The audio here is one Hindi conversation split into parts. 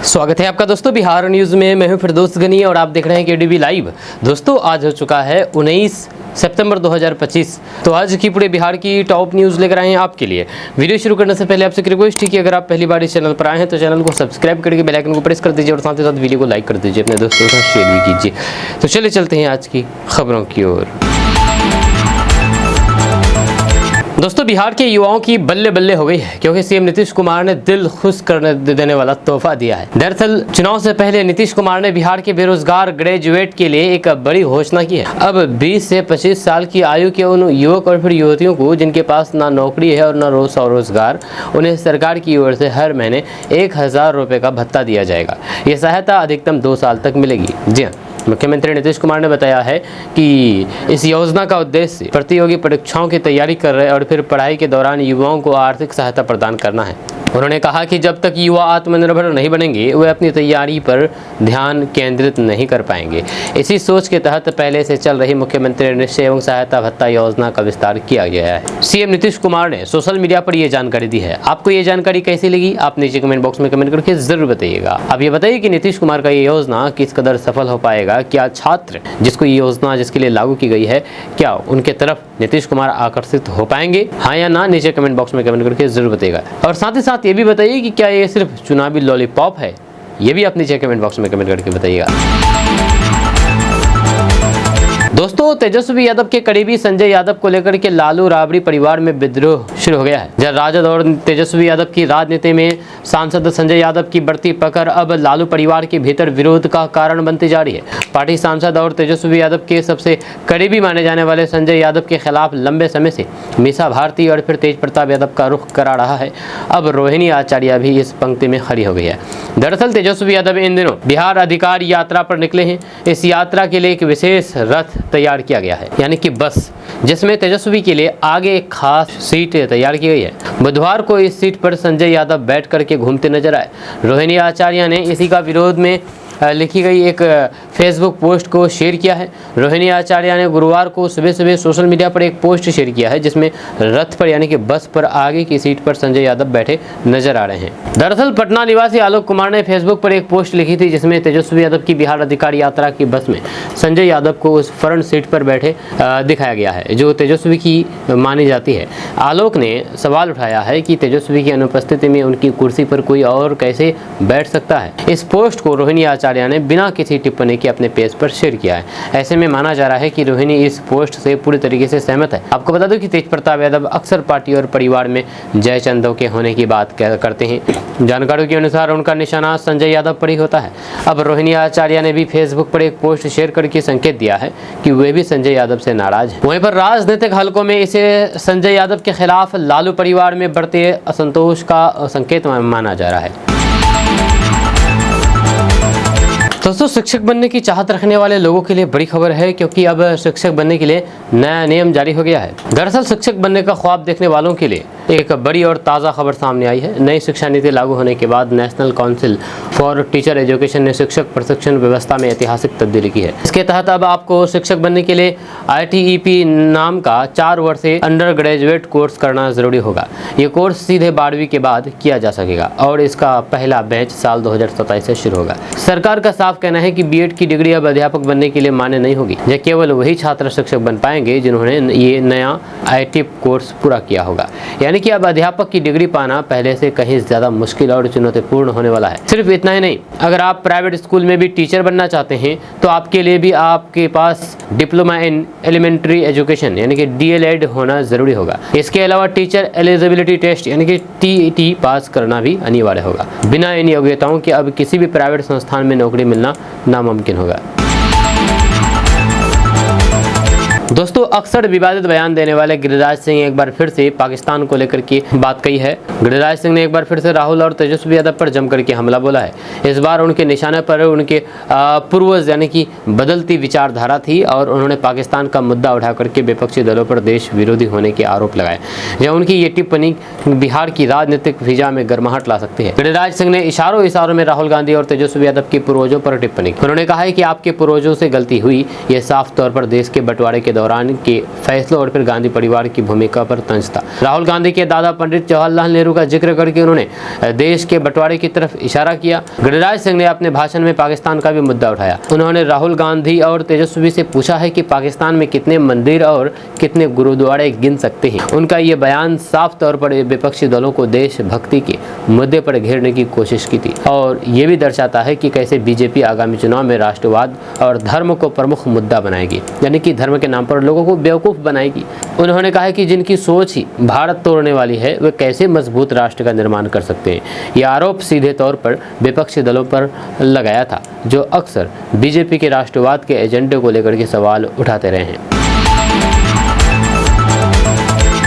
स्वागत है आपका दोस्तों बिहार न्यूज़ में। मैं हूं फिरदौस गनी और आप देख रहे हैं केडीवी लाइव। दोस्तों आज हो चुका है 19 सितंबर 2025। तो आज की पूरे बिहार की टॉप न्यूज़ लेकर आए हैं आपके लिए। वीडियो शुरू करने से पहले आपसे रिक्वेस्ट है कि अगर आप पहली बार इस चैनल पर आए हैं तो चैनल को सब्सक्राइब करके बेल आइकन को प्रेस कर दीजिए और साथ ही साथ वीडियो को लाइक कर दीजिए, अपने दोस्तों के साथ शेयर भी कीजिए। तो चलिए चलते हैं आज की खबरों की ओर। दोस्तों बिहार के युवाओं की बल्ले बल्ले हो गई है क्योंकि सीएम नीतीश कुमार ने दिल खुश करने देने वाला तोहफा दिया है। दरअसल चुनाव से पहले नीतीश कुमार ने बिहार के बेरोजगार ग्रेजुएट के लिए एक बड़ी घोषणा की है। अब 20 से 25 साल की आयु के उन युवक और फिर युवतियों को जिनके पास ना नौकरी है और न स्वरोजगार, उन्हें सरकार की ओर से हर महीने 1000 रुपये का भत्ता दिया जाएगा। ये सहायता अधिकतम 2 साल तक मिलेगी। जी हाँ, मुख्यमंत्री नीतीश कुमार ने बताया है कि इस योजना का उद्देश्य प्रतियोगी परीक्षाओं की तैयारी कर रहे और फिर पढ़ाई के दौरान युवाओं को आर्थिक सहायता प्रदान करना है। उन्होंने कहा कि जब तक युवा आत्मनिर्भर नहीं बनेंगे वे अपनी तैयारी पर ध्यान केंद्रित नहीं कर पाएंगे। इसी सोच के तहत पहले से चल रही मुख्यमंत्री निश्चय एवं सहायता भत्ता योजना का विस्तार किया गया है। सीएम नीतीश कुमार ने सोशल मीडिया पर यह जानकारी दी है। आपको ये जानकारी कैसी लगी आप नीचे कमेंट बॉक्स में कमेंट करके जरूर बताइएगा। अब ये बताइए कि नीतीश कुमार का ये योजना किस कदर सफल हो पाएगा। क्या छात्र जिसको ये योजना जिसके लिए लागू की गई है, क्या उनके तरफ नीतीश कुमार आकर्षित हो पाएंगे, हाँ या ना, नीचे कमेंट बॉक्स में कमेंट करके जरूर बताइएगा। और साथ ही साथ ये भी बताइए कि क्या ये सिर्फ चुनावी लॉलीपॉप है, ये भी आप नीचे कमेंट बॉक्स में कमेंट करके बताइएगा। दोस्तों तेजस्वी यादव के करीबी संजय यादव को लेकर के लालू राबड़ी परिवार में विद्रोह शुरू हो गया है। जब राजद और तेजस्वी यादव की राजनीति में सांसद संजय यादव की बढ़ती पकड़ अब लालू परिवार के भीतर विरोध का कारण बनती जा रही है। पार्टी सांसद और तेजस्वी यादव के सबसे करीबी माने जाने वाले संजय यादव के खिलाफ लंबे समय से मीसा भारती और फिर तेज प्रताप यादव का रुख करा रहा है। अब रोहिणी आचार्य भी इस पंक्ति में खड़ी हो गई है। दरअसल तेजस्वी यादव इन दिनों बिहार अधिकार यात्रा पर निकले हैं। इस यात्रा के लिए एक विशेष रथ तैयार किया गया है, यानी कि बस, जिसमें तेजस्वी के लिए आगे एक खास सीट तैयार की गई है। बुधवार को इस सीट पर संजय यादव बैठ करके घूमते नजर आए। रोहिणी आचार्य ने इसी का विरोध में लिखी गई एक फेसबुक पोस्ट को शेयर किया है। रोहिणी आचार्य ने गुरुवार को सुबह सुबह सोशल मीडिया पर एक पोस्ट शेयर किया है जिसमें रथ पर यानी कि बस पर आगे की सीट पर संजय यादव बैठे नजर आ रहे हैं। दरअसल पटना निवासी आलोक कुमार ने फेसबुक पर एक पोस्ट लिखी थी जिसमें तेजस्वी यादव की बिहार अधिकार यात्रा की बस में संजय यादव को उस फ्रंट सीट पर बैठे दिखाया गया है जो तेजस्वी की मानी जाती है। आलोक ने सवाल उठाया है कि तेजस्वी की अनुपस्थिति में उनकी कुर्सी पर कोई और कैसे बैठ सकता है। इस पोस्ट को रोहिणी आचार्य ने बिना किसी टिप्पणी के अपने पेज पर शेयर किया है। ऐसे में माना जा रहा है कि रोहिणी इस पोस्ट से पूरी तरीके से सहमत है। आपको बता दूं कि तेज प्रताप यादव अक्सर पार्टी और परिवार में जय चंदों के होने की बात करते हैं। जानकारियों के अनुसार उनका निशाना संजय यादव पर ही होता है। अब रोहिणी आचार्य ने भी फेसबुक पर एक पोस्ट शेयर करके संकेत दिया है कि वे भी संजय यादव से नाराज हैं। वहीं पर राजनीतिक हलकों में इसे संजय यादव के खिलाफ लालू परिवार में बढ़ते असंतोष का संकेत माना जा रहा है। दोस्तों शिक्षक बनने की चाहत रखने वाले लोगों के लिए बड़ी खबर है क्योंकि अब शिक्षक बनने के लिए नया नियम जारी हो गया है। दरअसल शिक्षक बनने का ख्वाब देखने वालों के लिए एक बड़ी और ताज़ा खबर सामने आई है। नई शिक्षा नीति लागू होने के बाद national council for teacher education ने शिक्षक प्रशिक्षण व्यवस्था में ऐतिहासिक तब्दीली की है। इसके तहत अब आपको शिक्षक बनने के लिए ITEP नाम का 4 वर्षीय अंडर ग्रेजुएट कोर्स करना जरूरी होगा। ये कोर्स सीधे 12वीं के बाद किया जा सकेगा और इसका पहला बैच साल 2027 से शुरू होगा। सरकार का साफ कहना है कि बीएड की डिग्री अब अध्यापक बनने के लिए मान्य नहीं होगी। यह केवल वही छात्र शिक्षक बन पाएंगे जिन्होंने ये नया ITEP कोर्स पूरा किया होगा। यानी कि अब अध्यापक की डिग्री पाना पहले से कहीं ज्यादा मुश्किल और चुनौतीपूर्ण होने वाला है। सिर्फ इतना ही नहीं, अगर आप प्राइवेट स्कूल में भी टीचर बनना चाहते हैं तो आपके लिए भी आपके पास डिप्लोमा इन एलिमेंट्री एजुकेशन यानी कि DLED होना जरूरी होगा। इसके अलावा टीचर एलिजिबिलिटी टेस्ट यानी कि TET पास करना भी अनिवार्य होगा। बिना इन योग्यताओं के अब किसी भी प्राइवेट संस्थान में नौकरी मिलना नामुमकिन होगा। दोस्तों अक्सर विवादित बयान देने वाले गिरिराज सिंह एक बार फिर से पाकिस्तान को लेकर के बात कही है। गिरिराज सिंह ने एक बार फिर से राहुल और तेजस्वी यादव पर जमकर के हमला बोला है। इस बार उनके निशाने पर उनके पूर्वज यानी कि बदलती विचारधारा थी और उन्होंने पाकिस्तान का मुद्दा उठा करके विपक्षी दलों पर देश विरोधी होने के आरोप लगाए। जब उनकी ये टिप्पणी बिहार की राजनीतिक फिजा में गर्माहट ला सकती है। गिरिराज सिंह ने इशारों में राहुल गांधी और तेजस्वी यादव के पूर्वजों पर टिप्पणी की। उन्होंने कहा है कि आपके पूर्वजों से गलती हुई, ये साफ तौर पर देश के बंटवारे के दौरान के फैसलों और फिर गांधी परिवार की भूमिका पर तंज था। राहुल गांधी के दादा पंडित जवाहरलाल नेहरू का जिक्र करके उन्होंने देश के बंटवारे की तरफ इशारा किया। गिरिराज सिंह ने अपने भाषण में पाकिस्तान का भी मुद्दा उठाया। उन्होंने राहुल गांधी और तेजस्वी से पूछा है कि पाकिस्तान में कितने मंदिर और कितने गुरुद्वारे गिन सकते हैं। उनका ये बयान साफ तौर पर विपक्षी दलों को देशभक्ति के मुद्दे पर घेरने की कोशिश की थी और ये भी दर्शाता है कि कैसे बीजेपी आगामी चुनाव में राष्ट्रवाद और धर्म को प्रमुख मुद्दा बनाएगी, यानी कि धर्म के नाम पर लोगों को बेवकूफ़ बनाएगी। उन्होंने कहा कि जिनकी सोच ही भारत तोड़ने वाली है वे कैसे मजबूत राष्ट्र का निर्माण कर सकते हैं। यह आरोप सीधे तौर पर विपक्षी दलों पर लगाया था, जो अक्सर बीजेपी के राष्ट्रवाद के एजेंडे को लेकर के सवाल उठाते रहे हैं।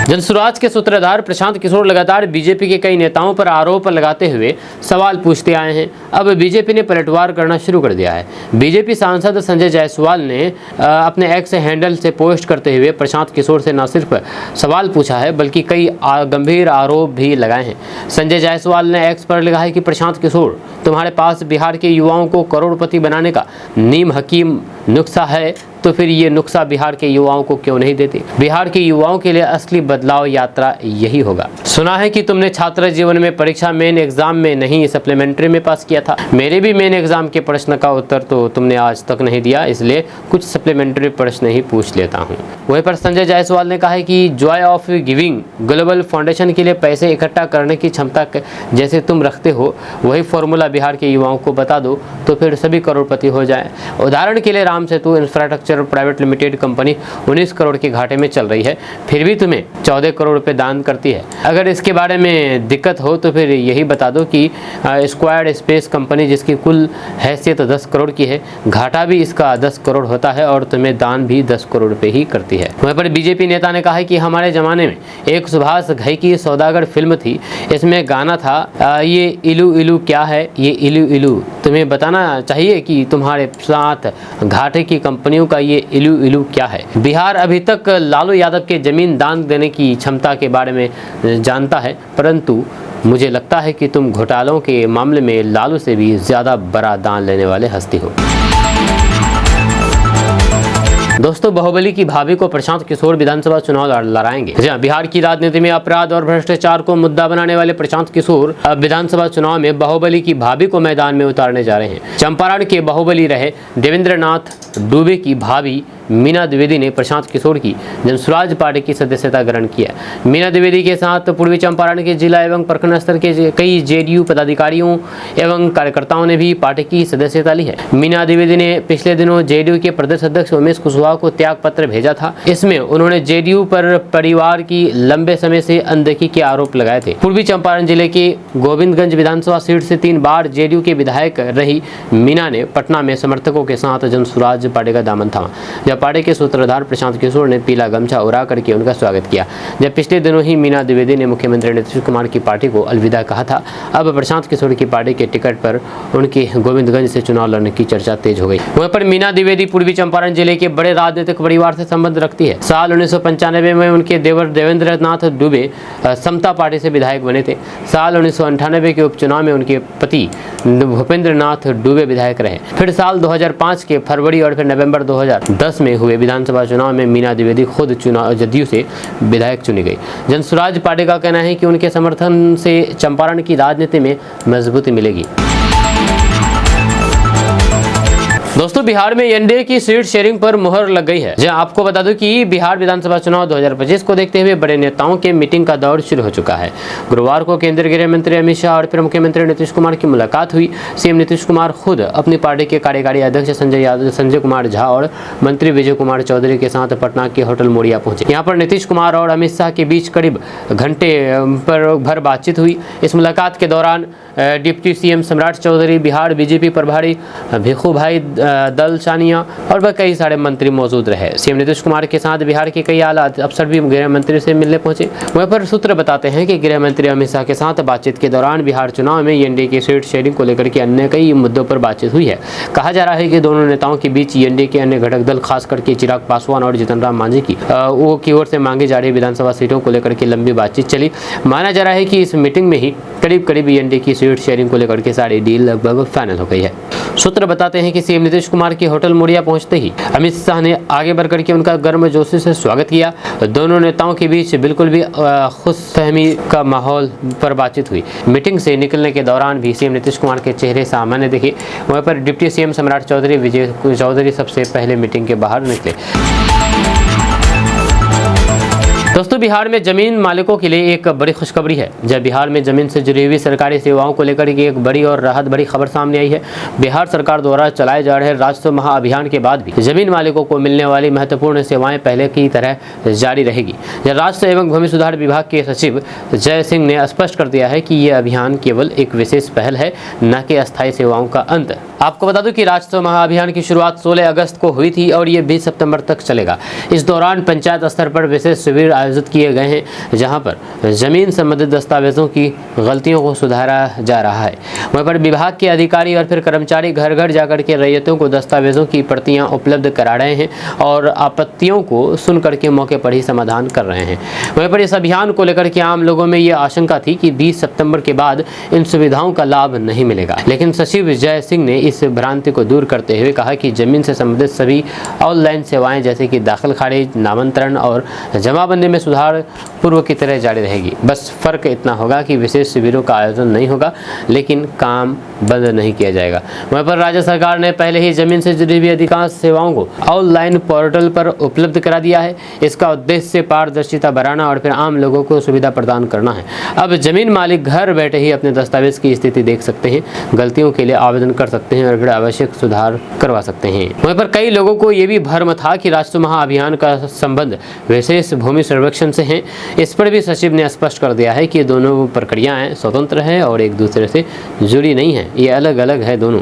जनसुराज के सूत्रधार प्रशांत किशोर लगातार बीजेपी के कई नेताओं पर आरोप लगाते हुए सवाल पूछते आए हैं। अब बीजेपी ने पलटवार करना शुरू कर दिया है। बीजेपी सांसद संजय जायसवाल ने अपने एक्स हैंडल से पोस्ट करते हुए प्रशांत किशोर से न सिर्फ सवाल पूछा है बल्कि कई गंभीर आरोप भी लगाए हैं। संजय जायसवाल ने एक्स पर लिखा है कि प्रशांत किशोर, तुम्हारे पास बिहार के युवाओं को करोड़पति बनाने का नीम हकीम नुस्खा है, तो फिर ये नुस्खा बिहार के युवाओं को क्यों नहीं देते? बिहार के युवाओं के लिए असली बदलाव यात्रा यही होगा। सुना है कि तुमने छात्र जीवन में परीक्षा मेन एग्जाम में नहीं सप्लीमेंट्री में पास किया था। मेरे भी मेन एग्जाम के प्रश्न का उत्तर तो तुमने आज तक नहीं दिया, इसलिए कुछ सप्लीमेंट्री प्रश्न ही पूछ लेता हूँ। वहीं पर संजय जायसवाल ने कहा है कि Joy of giving global foundation के लिए पैसे इकट्ठा करने की क्षमता जैसे तुम रखते हो, वही फॉर्मूला बिहार के युवाओं को बता दो तो फिर सभी करोड़पति हो जाए। उदाहरण के लिए Ram Setu infrastructure private limited company 19 crore के घाटे में चल रही है, फिर भी तुम्हें 14 करोड़ रुपए दान करती है। अगर इसके बारे में दिक्कत हो तो फिर यही बता दो कि स्क्वायर्ड स्पेस कंपनी जिसकी कुल हैसियत 10 करोड़ की है, घाटा भी इसका 10 करोड़ होता है और तुम्हें दान भी 10 करोड़ रुपए ही करती है। वहीं पर बीजेपी नेता ने कहा है कि हमारे जमाने में एक सुभाष घई की सौदागर फिल्म थी, इसमें गाना था ये इलू इलू क्या है, ये इलू इलू। तुम्हें बताना चाहिए कि तुम्हारे साथ घाटे की कंपनियों का ये इलू इलू क्या है। बिहार अभी तक लालू यादव के जमीन दान देने की क्षमता के बारे में जानता है, परंतु मुझे लगता है कि तुम घोटालों के मामले में लालू से भी ज़्यादा बड़ा दान लेने वाले हस्ती हो। दोस्तों, बाहुबली की भाभी को प्रशांत किशोर विधानसभा चुनाव लड़ाएंगे। जी हाँ, बिहार की राजनीति में अपराध और भ्रष्टाचार को मुद्दा बनाने वाले प्रशांत किशोर अब विधानसभा चुनाव में बाहुबली की भाभी को मैदान में उतारने जा रहे हैं। चंपारण के बाहुबली रहे देवेंद्र नाथ डूबे की भाभी मीना द्विवेदी ने प्रशांत किशोर की जनसुराज पार्टी की सदस्यता ग्रहण किया। मीना द्विवेदी के साथ पूर्वी चंपारण के जिला एवं प्रखंड स्तर के कई जेडीयू पदाधिकारियों एवं कार्यकर्ताओं ने भी पार्टी की सदस्यता ली है। मीना द्विवेदी ने पिछले दिनों जेडीयू के प्रदेश अध्यक्ष उमेश कुशवाहा को त्याग पत्र भेजा था। इसमें उन्होंने जेडीयू पर परिवार की लंबे समय से अनदेखी के आरोप लगाए थे। पूर्वी चंपारण जिले के गोविंदगंज विधानसभा सीट से 3 बार जेडीयू के विधायक रही मीना ने पटना में समर्थकों के साथ जनसुराज पार्टी का दामन थामा। पार्टी के सूत्रधार प्रशांत किशोर ने पीला गमछा उड़ा करके उनका स्वागत किया। जब पिछले दिनों ही मीना द्विवेदी ने मुख्यमंत्री नीतीश कुमार की पार्टी को अलविदा कहा था, अब प्रशांत किशोर की पार्टी के टिकट पर उनके गोविंदगंज से चुनाव लड़ने की चर्चा तेज हो गई। वहीं पर मीना द्विवेदी पूर्वी चंपारण जिले के बड़े राजनीतिक परिवार से संबंध रखती है। साल 1995 में उनके देवर देवेंद्र नाथ डूबे समता पार्टी से विधायक बने थे। साल 1998 के उपचुनाव में उनके पति भूपेंद्र नाथ डूबे विधायक रहे। फिर साल 2005 के फरवरी और फिर नवंबर 2010 में हुए विधानसभा चुनाव में मीना द्विवेदी खुद जदयू से विधायक चुनी गई। जनसुराज पार्टी का कहना है कि उनके समर्थन से चंपारण की राजनीति में मजबूती मिलेगी। दोस्तों, बिहार में एनडीए की सीट शेयरिंग पर मुहर लग गई है। जहां आपको बता दूं कि बिहार विधानसभा चुनाव 2025 को देखते हुए बड़े नेताओं के मीटिंग का दौर शुरू हो चुका है। गुरुवार को केंद्रीय गृह मंत्री अमित शाह और फिर मुख्यमंत्री नीतीश कुमार की मुलाकात हुई। सीएम नीतीश कुमार खुद अपनी पार्टी के कार्यकारी अध्यक्ष संजय कुमार झा और मंत्री विजय कुमार चौधरी के साथ पटना के होटल मोरिया पहुंचे। यहाँ पर नीतीश कुमार और अमित शाह के बीच करीब घंटे भर बातचीत हुई। इस मुलाकात के दौरान डिप्टी सीएम सम्राट चौधरी, बिहार बीजेपी प्रभारी भिखू भाई दल सानिया और वह कई सारे मंत्री मौजूद रहे। सीएम नीतीश कुमार के साथ बिहार के कई आला अफसर भी गृह मंत्री से मिलने पहुंचे। वहीं पर सूत्र बताते हैं कि गृह मंत्री अमित शाह के साथ बातचीत के दौरान बिहार चुनाव में एनडीए की सीट शेयरिंग को लेकर के अन्य कई मुद्दों पर बातचीत हुई है। कहा जा रहा है कि दोनों नेताओं के बीच एनडीए के अन्य घटक दल खास करके चिराग पासवान और जीतन राम मांझी की ओर से मांगी जा रही विधानसभा सीटों को लेकर के लंबी बातचीत चली। माना जा रहा है कि इस मीटिंग में ही करीब एनडीए की सीट शेयरिंग को लेकर के सारी डील लगभग फाइनल हो गई है। सूत्र बताते हैं कि सीएम नीतीश कुमार की होटल मुड़िया पहुंचते ही अमित शाह ने आगे बढ़कर के उनका गर्मजोशी से स्वागत किया। दोनों नेताओं के बीच बिल्कुल भी खुशफहमी का माहौल पर बातचीत हुई। मीटिंग से निकलने के दौरान भी सीएम नीतीश कुमार के चेहरे सामान्य दिखे। वहीं पर डिप्टी सीएम सम्राट चौधरी विजय चौधरी सबसे पहले मीटिंग के बाहर निकले। दोस्तों, बिहार में जमीन मालिकों के लिए एक बड़ी खुशखबरी है। जब बिहार में जमीन से जुड़ी हुई सरकारी सेवाओं को लेकर के एक बड़ी और राहत भरी खबर सामने आई है। बिहार सरकार द्वारा चलाए जा रहे राजस्व महाअभियान के बाद भी जमीन मालिकों को मिलने वाली महत्वपूर्ण सेवाएं पहले की तरह जारी रहेगी। राजस्व एवं भूमि सुधार विभाग के सचिव जय सिंह ने स्पष्ट कर दिया है कि यह अभियान केवल एक विशेष पहल है, न कि अस्थायी सेवाओं का अंत। आपको बता दूं कि राजस्व महाअभियान की शुरुआत 16 अगस्त को हुई थी और ये 20 सितंबर तक चलेगा। इस दौरान पंचायत स्तर पर विशेष शिविर आयोजित किए गए हैं, जहां पर जमीन संबंधित दस्तावेजों की गलतियों को सुधारा जा रहा है। वहीं पर विभाग के अधिकारी और फिर कर्मचारी घर घर जाकर के रैयतों को दस्तावेजों की प्रतियां उपलब्ध करा रहे हैं और आपत्तियों को सुन करके मौके पर ही समाधान कर रहे हैं। वहीं पर इस अभियान को लेकर के आम लोगों में ये आशंका थी कि 20 सितंबर के बाद इन सुविधाओं का लाभ नहीं मिलेगा, लेकिन सचिव जय सिंह ने इस भ्रांति को दूर करते हुए कहा कि जमीन से संबंधित सभी ऑनलाइन सेवाएं जैसे कि दाखिल खारिज, नामांतरण और जमाबंदी में सुधार पूर्व की तरह जारी रहेगी। बस फर्क इतना होगा कि विशेष शिविरों का आयोजन नहीं होगा, लेकिन काम बंद नहीं किया जाएगा। वहीं पर राज्य सरकार ने पहले ही जमीन से जुड़ी हुई अधिकांश सेवाओं को ऑनलाइन पोर्टल पर उपलब्ध करा दिया है। इसका उद्देश्य पारदर्शिता बढ़ाना और फिर आम लोगों को सुविधा प्रदान करना है। अब जमीन मालिक घर बैठे ही अपने दस्तावेज की स्थिति देख सकते हैं, गलतियों के लिए आवेदन कर सकते हैं और फिर आवश्यक सुधार करवा सकते हैं। वहीं पर कई लोगों को ये भी भ्रम था कि राजस्व महाअभियान का संबंध विशेष भूमि सर्वेक्षण से है। इस पर भी सचिव ने स्पष्ट कर दिया है कि दोनों प्रक्रियाएं स्वतंत्र है और एक दूसरे से जुड़ी नहीं है, ये अलग अलग है दोनों।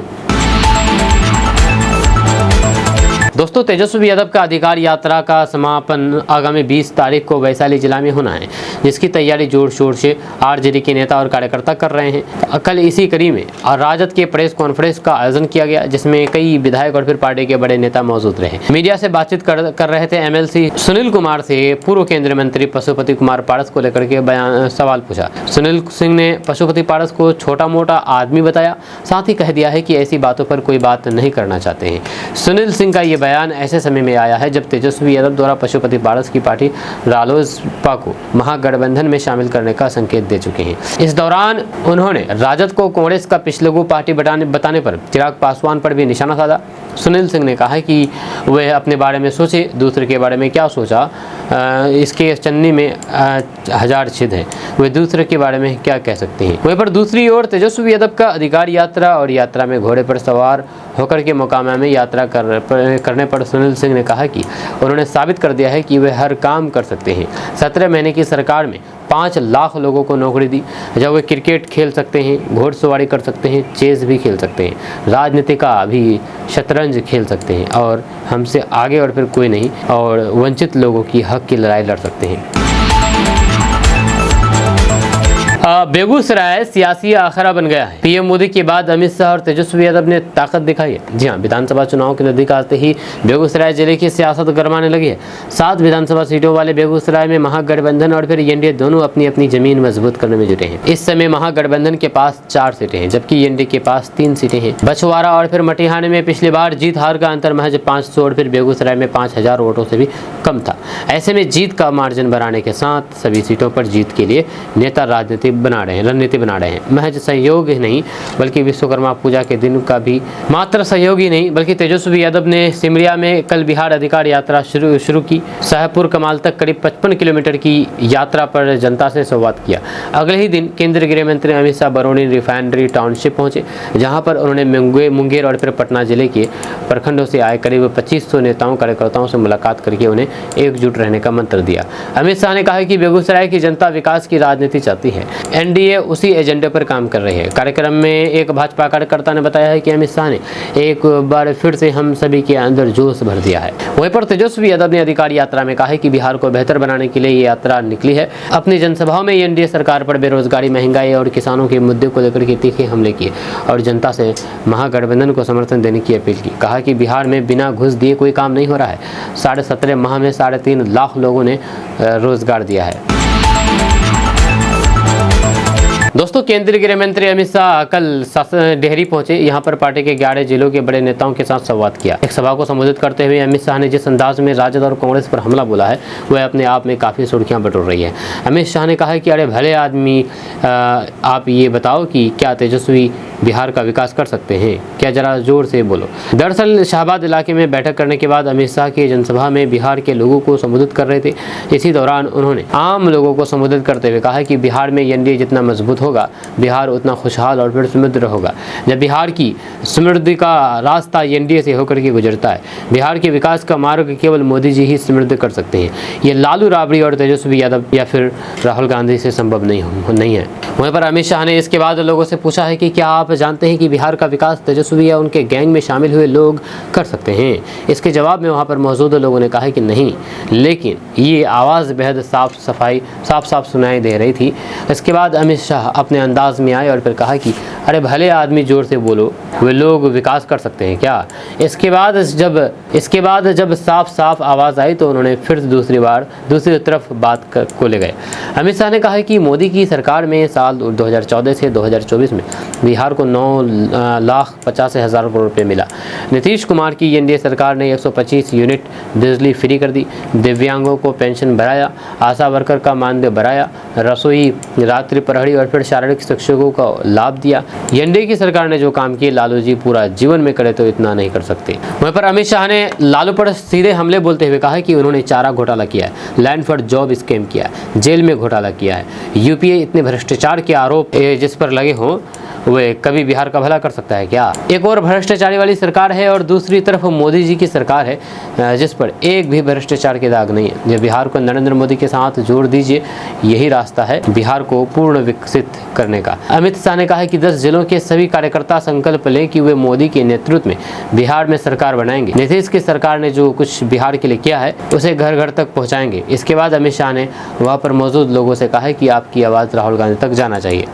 दोस्तों, तेजस्वी यादव का अधिकार यात्रा का समापन आगामी 20 तारीख को वैशाली जिला में होना है, जिसकी तैयारी जोर शोर से आरजेडी के नेता और कार्यकर्ता कर रहे हैं। कल इसी कड़ी में राजद के प्रेस कॉन्फ्रेंस का आयोजन किया गया, जिसमें कई विधायक और फिर पार्टी के बड़े नेता मौजूद रहे। मीडिया से बातचीत कर रहे थे एमएलसी सुनील कुमार से पूर्व केंद्रीय मंत्री पशुपति कुमार पारस को लेकर के सवाल पूछा। सुनील सिंह ने पशुपति पारस को छोटा मोटा आदमी बताया, साथ ही कह दिया है कि ऐसी बातों पर कोई बात नहीं करना चाहते हैं। सुनील सिंह का ये बयान ऐसे समय में आया है जब तेजस्वी यादव द्वारा पशुपति पारस की पार्टी रालोसपा को महागठबंधन में शामिल करने का संकेत दे चुके हैं। इस दौरान उन्होंने राजद को कांग्रेस का पिछलगू पार्टी बताने पर चिराग पासवान पर भी निशाना साधा। सुनील सिंह ने कहा कि वह अपने बारे में सोचे, दूसरे के बारे में क्या सोचा, इसके चन्नी में हजार छेद हैं, वे दूसरे के बारे में क्या कह सकते हैं। वहीं पर दूसरी ओर तेजस्वी यादव का अधिकार यात्रा और यात्रा में घोड़े पर सवार होकर के मोकामा में यात्रा करने पर सुनील सिंह ने कहा कि उन्होंने साबित कर दिया है कि वे हर काम कर सकते हैं। 17 महीने की सरकार में 5 लाख लोगों को नौकरी दी, जब वे क्रिकेट खेल सकते हैं, घोड़सवारी कर सकते हैं, चेस भी खेल सकते हैं, राजनीति का भी शतरंज खेल सकते हैं और हमसे आगे और फिर कोई नहीं, और वंचित लोगों की हक की लड़ाई लड़ सकते हैं। बेगूसराय सियासी आखड़ा बन गया है। पीएम मोदी के बाद अमित शाह और तेजस्वी यादव ने ताकत दिखाई है। जी हाँ, विधानसभा चुनाव के नजदीक आते ही बेगूसराय जिले की सियासत गरमाने लगी है। 7 विधानसभा सीटों वाले बेगूसराय में महागठबंधन और फिर एनडीए दोनों अपनी अपनी जमीन मजबूत करने में जुटे हैं। इस समय महागठबंधन के पास 4 सीटें हैं, जबकि एनडीए के पास 3 सीटें हैं। बछवाड़ा और फिर मटिहानी में पिछली बार जीत हार का अंतर महज 500 और फिर बेगूसराय में 5000 वोटों से भी कम था। ऐसे में जीत का मार्जिन बढ़ाने के साथ सभी सीटों पर जीत के लिए नेता रणनीति बना रहे हैं। महज सहयोग ही नहीं बल्कि विश्वकर्मा पूजा के दिन का भी मात्र सहयोग ही नहीं बल्कि तेजस्वी यादव ने सिमरिया में कल बिहार अधिकार यात्रा शुरू की। शाहपुर कमाल तक करीब 55 किलोमीटर की यात्रा पर जनता से संवाद किया। अगले ही दिन केंद्रीय गृह मंत्री अमित शाह बरौनी रिफाइनरी टाउनशिप पहुंचे, जहां पर उन्होंने मुंगेर और फिर पटना जिले के प्रखंडों से आए करीब 2500 नेताओं कार्यकर्ताओं से मुलाकात करके उन्हें एकजुट रहने का मंत्र दिया। अमित शाह ने कहा कि बेगूसराय की जनता विकास की राजनीति चाहती है, एनडीए उसी एजेंडे पर काम कर रही है। कार्यक्रम में एक भाजपा कार्यकर्ता ने बताया है कि अमित शाह ने एक बार फिर से हम सभी के अंदर जोश भर दिया है। वहीं पर तेजस्वी यादव ने अधिकार यात्रा में कहा है कि बिहार को बेहतर बनाने के लिए ये यात्रा निकली है। अपनी जनसभाओं में एनडीए सरकार पर बेरोजगारी, महंगाई और किसानों के मुद्दे को लेकर के तीखे हमले किए और जनता से महागठबंधन को समर्थन देने की अपील की। कहा कि बिहार में बिना घुस दिए कोई काम नहीं हो रहा है। 17.5 माह में 3.5 लाख लोगों ने रोजगार दिया है। दोस्तों, केंद्रीय गृह मंत्री अमित शाह कल डेहरी पहुंचे। यहां पर पार्टी के 11 जिलों के बड़े नेताओं के साथ संवाद किया। एक सभा को संबोधित करते हुए अमित शाह ने जिस अंदाज में राजद और कांग्रेस पर हमला बोला है वह अपने आप में काफ़ी सुर्खियां बटोर रही है। अमित शाह ने कहा कि अरे भले आदमी, आप ये बताओ कि क्या तेजस्वी बिहार का विकास कर सकते हैं क्या? जरा जोर से बोलो। दरअसल शाहबाद इलाके में बैठक करने के बाद अमित शाह की जनसभा में बिहार के लोगों को संबोधित कर रहे थे। इसी दौरान उन्होंने आम लोगों को संबोधित करते हुए कहा कि बिहार में एनडीए जितना मजबूत होगा, बिहार उतना खुशहाल और फिर समृद्ध होगा। जब बिहार की समृद्धि का रास्ता एनडीए से होकर के गुजरता है, बिहार के विकास का मार्ग केवल मोदी जी ही समृद्ध कर सकते हैं। ये लालू राबड़ी और तेजस्वी यादव या फिर राहुल गांधी से संभव नहीं है। वहीं पर अमित शाह ने इसके बाद लोगों से पूछा है कि क्या आप जानते हैं कि बिहार का विकास तेजस्वी या उनके गैंग में शामिल हुए लोग कर सकते हैं? इसके जवाब में वहां पर मौजूद लोगों ने कहा कि नहीं, लेकिन ये आवाज़ बेहद साफ सुनाई दे रही थी। इसके बाद अमित शाह अपने अंदाज में आए और फिर कहा कि अरे भले आदमी, जोर से बोलो, वे लोग विकास कर सकते हैं क्या? इसके बाद जब साफ आवाज़ आई तो उन्होंने फिर दूसरी तरफ बात को ले गए। अमित शाह ने कहा कि मोदी की सरकार में साल 2014 से 2024 में बिहार को 9,50,000 करोड़ रुपये मिला। नीतीश कुमार की एनडीए सरकार ने 125 यूनिट बिजली फ्री कर दी, दिव्यांगों को पेंशन बढ़ाया, आशा वर्कर का मानदेय बढ़ाया, रसोई, रात्रि प्रहरी और फिर शारीरिक शिक्षकों को लाभ दिया। एनडीए की सरकार ने जो काम किए लालू जी पूरा जीवन में करे तो इतना नहीं कर सकते। वहीं पर अमित शाह ने लालू पर सीधे हमले बोलते हुए कहा कि उन्होंने चारा घोटाला किया है, लैंड फॉर जॉब स्कैम किया है, जेल में घोटाला किया है। यूपीए इतने भ्रष्टाचार के आरोप जिस पर लगे हों, वे कभी बिहार का भला कर सकता है क्या? एक और भ्रष्टाचारी वाली सरकार है और दूसरी तरफ मोदी जी की सरकार है जिस पर एक भी भ्रष्टाचार के दाग नहीं है। जब बिहार को नरेंद्र मोदी के साथ जोड़ दीजिए, यही रास्ता है बिहार को पूर्ण विकसित करने का। अमित शाह ने कहा कि 10 जिलों के सभी कार्यकर्ता संकल्प लें कि वे मोदी के नेतृत्व में बिहार में सरकार बनाएंगे। नीतीश की सरकार ने जो कुछ बिहार के लिए किया है उसे घर घर तक पहुँचाएंगे। इसके बाद अमित शाह ने वहाँ पर मौजूद लोगों से कहा कि आपकी आवाज़ राहुल गांधी तक जाना चाहिए।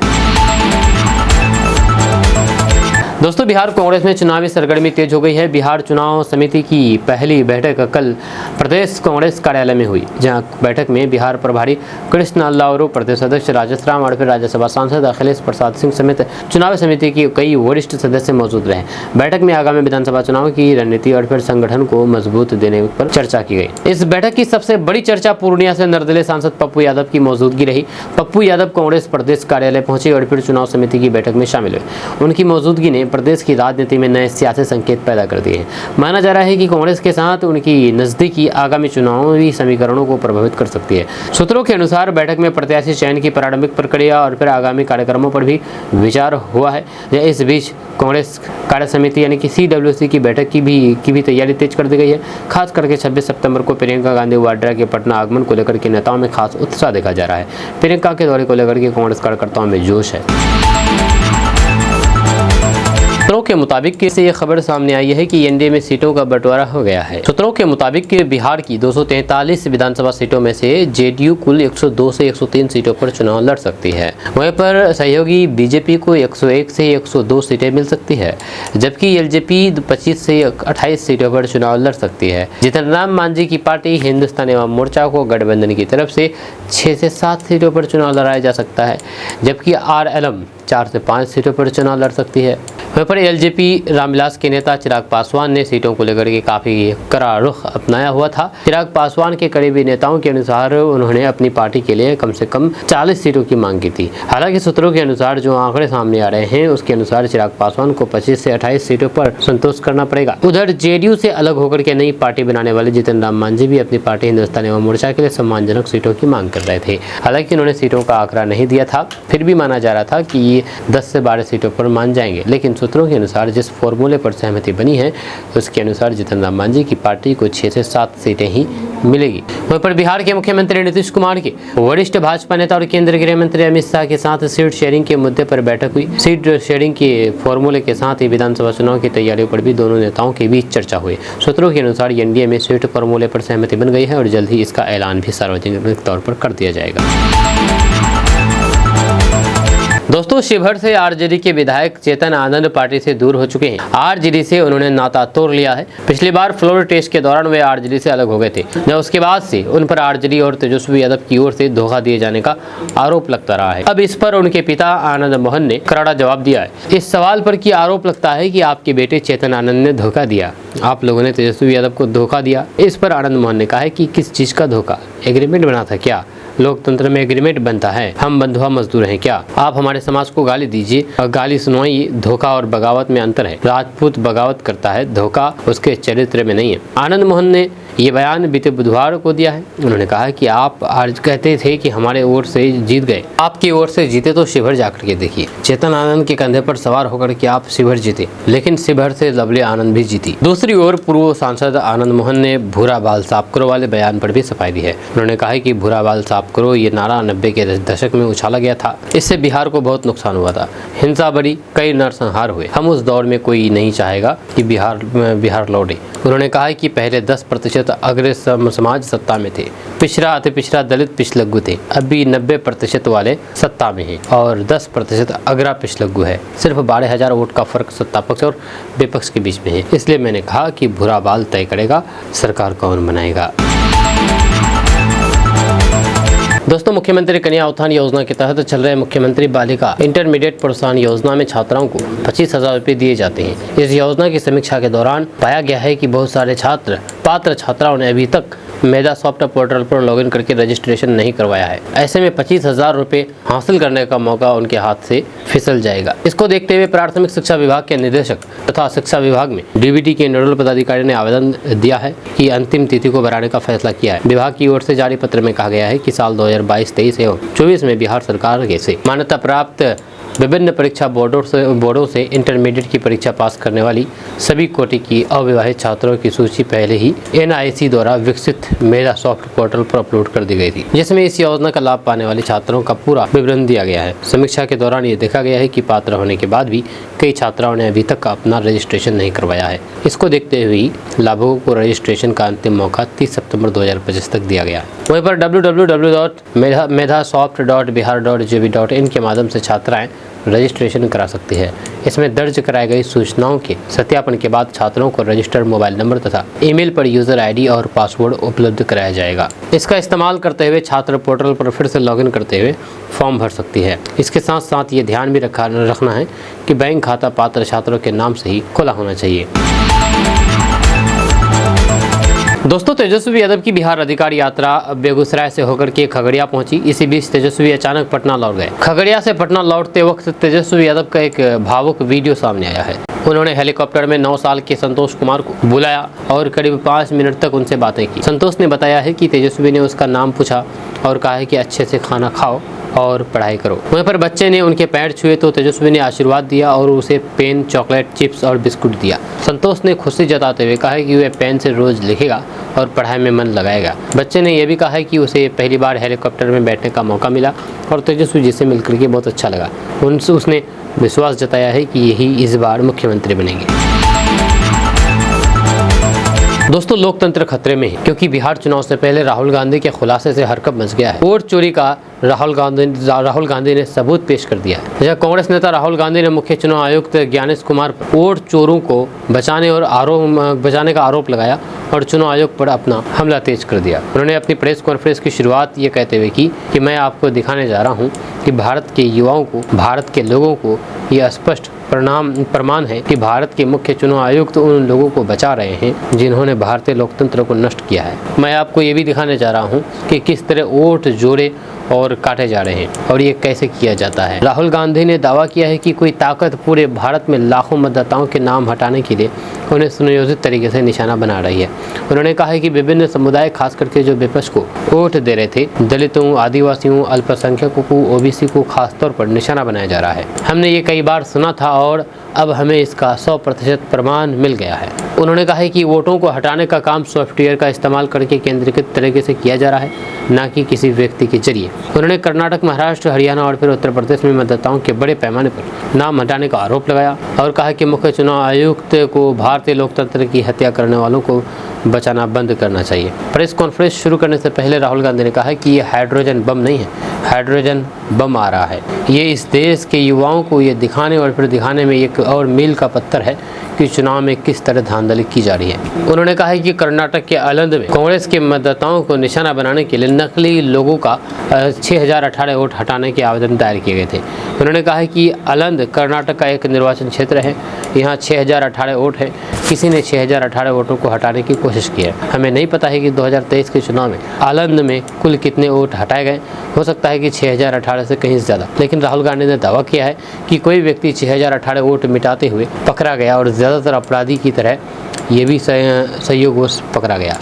दोस्तों, बिहार कांग्रेस में चुनावी सरगर्मी तेज हो गई है। बिहार चुनाव समिति की पहली बैठक कल प्रदेश कांग्रेस कार्यालय में हुई, जहां बैठक में बिहार प्रभारी कृष्ण लावरू, प्रदेश अध्यक्ष राजेश राम और फिर राज्यसभा सांसद अखिलेश प्रसाद सिंह समेत चुनावी समिति के कई वरिष्ठ सदस्य मौजूद रहे। बैठक में आगामी विधानसभा चुनाव की रणनीति और फिर संगठन को मजबूत देने पर चर्चा की गई। इस बैठक की सबसे बड़ी चर्चा पूर्णिया से निर्दलीय सांसद पप्पू यादव की मौजूदगी रही। पप्पू यादव कांग्रेस प्रदेश कार्यालय पहुंचे और फिर चुनाव समिति की बैठक में शामिल हुए। उनकी मौजूदगी ने प्रदेश की राजनीति में नए सियासी संकेत पैदा कर दिए हैं। माना जा रहा है कि कांग्रेस के साथ उनकी नजदीकी आगामी चुनावी समीकरणों को प्रभावित कर सकती है। सूत्रों के अनुसार बैठक में प्रत्याशी चयन की प्रारंभिक प्रक्रिया और फिर आगामी कार्यक्रमों पर भी विचार हुआ है। इस बीच कांग्रेस कार्य समिति यानी कि CWC की बैठक की भी तैयारी तेज कर दी गई है। खास करके 26 सितंबर को प्रियंका गांधी वाड्रा के पटना आगमन को लेकर के नेताओं में खास उत्साह देखा जा रहा है। प्रियंका के दौरे को लेकर के कांग्रेस कार्यकर्ताओं में जोश है। सूत्रों के मुताबिक से ये खबर सामने आई है कि एनडीए में सीटों का बंटवारा हो गया है। सूत्रों के मुताबिक बिहार की 243 विधानसभा सीटों में से जेडीयू कुल 102 से 103 सीटों पर चुनाव लड़ सकती है। वहीं पर सहयोगी बीजेपी को 101 से 102 सीटें मिल सकती है, जबकि एलजेपी 25 से 28 सीटों पर चुनाव लड़ सकती है। जीतन राम मांझी की पार्टी हिंदुस्तानी अवाम मोर्चा को गठबंधन की तरफ से 6 से 7 सीटों पर चुनाव लड़ाया जा सकता है, जबकि आरएलएम 4 से 5 सीटों पर चुनाव लड़ सकती है। वहीं पर एलजेपी रामविलास के नेता चिराग पासवान ने सीटों को लेकर के काफी कड़ा रुख अपनाया हुआ था। चिराग पासवान के करीबी नेताओं के अनुसार उन्होंने अपनी पार्टी के लिए कम से कम 40 सीटों की मांग की थी। हालांकि सूत्रों के अनुसार जो आंकड़े सामने आ रहे हैं उसके अनुसार चिराग पासवान को 25 से 28 सीटों पर संतोष करना पड़ेगा। उधर जेडीयू से अलग होकर के नई पार्टी बनाने वाले जीतन राम मांझी भी अपनी पार्टी हिंदुस्तानी अवाम मोर्चा के लिए सम्मानजनक सीटों की मांग कर रहे थे। हालांकि उन्होंने सीटों का आंकड़ा नहीं दिया था, फिर भी माना जा रहा था कि ये 10 से 12 सीटों पर मान जाएंगे। लेकिन सूत्रों के अनुसार जिस फॉर्मूले पर सहमति बनी है उसके अनुसार जीतन राम मांझी की पार्टी को 6 से 7 सीटें ही मिलेगी। वहीं पर बिहार के मुख्यमंत्री नीतीश कुमार के वरिष्ठ भाजपा नेता और केंद्रीय गृह मंत्री अमित शाह के साथ सीट शेयरिंग के मुद्दे पर बैठक हुई। सीट शेयरिंग के फॉर्मूले के साथ ही विधानसभा चुनाव की तैयारियों पर भी दोनों नेताओं के बीच चर्चा हुई। सूत्रों के अनुसार एनडीए में सीट फॉर्मूले पर सहमति बन गई है और जल्द ही इसका ऐलान भी सार्वजनिक तौर पर कर दिया जाएगा। दोस्तों, शिवहर से आरजेडी के विधायक चेतन आनंद पार्टी से दूर हो चुके हैं। आरजेडी से उन्होंने नाता तोड़ लिया है। पिछली बार फ्लोर टेस्ट के दौरान वे आरजेडी से अलग हो गए थे, जब उसके बाद से उन पर आरजेडी और तेजस्वी यादव की ओर से धोखा दिए जाने का आरोप लगता रहा है। अब इस पर उनके पिता आनंद मोहन ने करारा जवाब दिया है। इस सवाल पर कि आरोप लगता है कि आपके बेटे चेतन आनंद ने धोखा दिया, आप लोगों ने तेजस्वी यादव को धोखा दिया। इस पर आनंद मोहन ने कहा है कि किस चीज का धोखा? एग्रीमेंट बना था क्या? लोकतंत्र में एग्रीमेंट बनता है? हम बंधुआ मजदूर हैं क्या? आप हमारे समाज को गाली दीजिए और गाली सुनवाइए। धोखा और बगावत में अंतर है। राजपूत बगावत करता है, धोखा उसके चरित्र में नहीं है। आनंद मोहन ने ये बयान बीते बुधवार को दिया है। उन्होंने कहा कि आप आज कहते थे कि हमारे ओर से जीत गए, आपकी ओर से जीते तो शिवहर जाकर के देखिए। चेतन आनंद के कंधे पर सवार होकर के आप शिवहर जीते, लेकिन शिवहर से लवली आनंद भी जीती। दूसरी ओर पूर्व सांसद आनंद मोहन ने भूरा बाल साफ करो वाले बयान पर भी सफाई दी है। उन्होंने कहा कि भूरा बाल साफ करो ये नारा 90 के दशक में उछाला गया था। इससे बिहार को बहुत नुकसान हुआ था, हिंसा बढ़ी, कई नरसंहार हुए। हम उस दौर में कोई नहीं चाहेगा कि बिहार लौटे। उन्होंने कहा कि पहले 10% अग्र समाज सत्ता में थे, पिछड़ा अति पिछड़ा दलित पिछलग्गू थे। अभी 90% वाले सत्ता में हैं और 10% अग्रा पिछलग्गू है। सिर्फ 12,000 वोट का फर्क सत्ता पक्ष और विपक्ष के बीच में है। इसलिए मैंने कहा कि भूरा बाल तय करेगा सरकार कौन बनाएगा। दोस्तों, मुख्यमंत्री कन्या उत्थान योजना के तहत चल रहे मुख्यमंत्री बालिका इंटरमीडिएट प्रोत्साहन योजना में छात्राओं को 25,000 रुपये दिए जाते हैं। इस योजना की समीक्षा के दौरान पाया गया है कि बहुत सारे पात्र छात्राओं ने अभी तक मेधा सॉफ्ट पोर्टल पर लॉगिन करके रजिस्ट्रेशन नहीं करवाया है। ऐसे में 25,000 रुपये हासिल करने का मौका उनके हाथ से फिसल जाएगा। इसको देखते हुए प्राथमिक शिक्षा विभाग के निदेशक तथा शिक्षा विभाग में डीबीटी के नोडल पदाधिकारी ने आवेदन दिया है कि अंतिम तिथि को बढ़ाने का फैसला किया है। विभाग की ओर से जारी पत्र में कहा गया है कि साल 2022-23 एवं 24 में बिहार सरकार से मान्यता प्राप्त विभिन्न परीक्षा बोर्डों से इंटरमीडिएट की परीक्षा पास करने वाली सभी कोटि की अविवाहित छात्रों की सूची पहले ही NIC द्वारा विकसित मेधा सॉफ्ट पोर्टल पर अपलोड कर दी गई थी, जिसमें इस योजना का लाभ पाने वाले छात्रों का पूरा विवरण दिया गया है। समीक्षा के दौरान ये देखा गया है कि पात्र होने के बाद भी कई छात्राओं ने अभी तक अपना रजिस्ट्रेशन नहीं करवाया है। इसको देखते हुए लाभुकों को रजिस्ट्रेशन का अंतिम मौका 30 सितंबर 2025 तक दिया गया है। वहीं पर www.medhasoft.bihar.gov.in के माध्यम से छात्राएं रजिस्ट्रेशन करा सकती है। इसमें दर्ज कराई गई सूचनाओं के सत्यापन के बाद छात्रों को रजिस्टर्ड मोबाइल नंबर तथा ईमेल पर यूजर ID और पासवर्ड उपलब्ध कराया जाएगा। इसका इस्तेमाल करते हुए छात्र पोर्टल पर फिर से लॉगिन करते हुए फॉर्म भर सकती है। इसके साथ साथ ये ध्यान भी रखना है कि बैंक खाता पात्र छात्रों के नाम से ही खुला होना चाहिए। दोस्तों, तेजस्वी यादव की बिहार अधिकार यात्रा बेगूसराय से होकर के खगड़िया पहुंची। इसी बीच तेजस्वी अचानक पटना लौट गए। खगड़िया से पटना लौटते वक्त तेजस्वी यादव का एक भावुक वीडियो सामने आया है। उन्होंने हेलीकॉप्टर में 9 साल के संतोष कुमार को बुलाया और करीब 5 मिनट तक उनसे बातें की। संतोष ने बताया है कि तेजस्वी ने उसका नाम पूछा और कहा है कि अच्छे से खाना खाओ और पढ़ाई करो। वहीं पर बच्चे ने उनके पैर छुए तो तेजस्वी ने आशीर्वाद दिया और उसे पेन, चॉकलेट, चिप्स और बिस्कुट दिया। संतोष ने खुशी जताते हुए कहा है कि वह पेन से रोज लिखेगा और पढ़ाई में मन लगाएगा। बच्चे ने यह भी कहा है कि उसे पहली बार हेलीकॉप्टर में बैठने का मौका मिला और तेजस्वी जी से मिलकर के बहुत अच्छा लगा। उसने विश्वास जताया है कि यही इस बार मुख्यमंत्री बनेंगे। दोस्तों, लोकतंत्र खतरे में है क्योंकि बिहार चुनाव से पहले राहुल गांधी के खुलासे से हरकत मच गया है। वोट चोरी का राहुल गांधी ने सबूत पेश कर दिया है। जहाँ कांग्रेस नेता राहुल गांधी ने मुख्य चुनाव आयुक्त ज्ञानेश कुमार पर वोट चोरों को बचाने का आरोप लगाया और चुनाव आयोग पर अपना हमला तेज कर दिया। उन्होंने अपनी प्रेस कॉन्फ्रेंस की शुरुआत ये कहते हुए की कि मैं आपको दिखाने जा रहा हूँ कि भारत के युवाओं को, भारत के लोगों को यह स्पष्ट प्रमाण है कि भारत के मुख्य चुनाव आयुक्त उन लोगों को बचा रहे हैं जिन्होंने भारतीय लोकतंत्र को नष्ट किया है। मैं आपको ये भी दिखाने जा रहा हूँ कि किस तरह वोट जोड़े और काटे जा रहे हैं और ये कैसे किया जाता है। राहुल गांधी ने दावा किया है कि कोई ताकत पूरे भारत में लाखों मतदाताओं के नाम हटाने के लिए उन्हें सुनियोजित तरीके से निशाना बना रही है। उन्होंने कहा है कि विभिन्न समुदाय, खास करके जो विपक्ष को वोट दे रहे थे, दलितों, आदिवासियों, अल्पसंख्यकों को, OBC को खासतौर पर निशाना बनाया जा रहा है। हमने ये कई बार सुना था और अब हमें इसका 100% प्रमाण मिल गया है। उन्होंने कहा है कि वोटों को हटाने का काम सॉफ्टवेयर का इस्तेमाल करके केंद्रीकृत तरीके से किया जा रहा है, न कि किसी व्यक्ति के जरिए। उन्होंने कर्नाटक, महाराष्ट्र, हरियाणा और फिर उत्तर प्रदेश में मतदाताओं के बड़े पैमाने पर नाम हटाने का आरोप लगाया और कहा कि मुख्य चुनाव आयुक्त को भारतीय लोकतंत्र की हत्या करने वालों को बचाना बंद करना चाहिए। प्रेस कॉन्फ्रेंस शुरू करने से पहले राहुल गांधी ने कहा है कि ये हाइड्रोजन बम नहीं है, हाइड्रोजन बम आ रहा है। ये इस देश के युवाओं को ये दिखाने और फिर दिखाने में एक और मील का पत्थर है कि चुनाव में किस तरह धांधली की जा रही है। उन्होंने कहा है कि कर्नाटक के अलंद में कांग्रेस के मतदाताओं को निशाना बनाने के लिए नकली लोगों का 6018 वोट हटाने के आवेदन दायर किए गए थे। उन्होंने कहा है कि अलंद कर्नाटक का एक निर्वाचन क्षेत्र है, यहाँ 6018 वोट है। किसी ने 6018 वोटों को हटाने की कोशिश की है। हमें नहीं पता है कि 2023 के चुनाव में अलंद में कुल कितने वोट हटाए गए, हो सकता है कि 6018 से कहीं ज़्यादा। लेकिन राहुल गांधी ने दावा किया है कि कोई व्यक्ति 6018 वोट मिटाते हुए पकड़ा गया और ज़्यादातर अपराधी की तरह ये भी संयोगवश पकड़ा गया।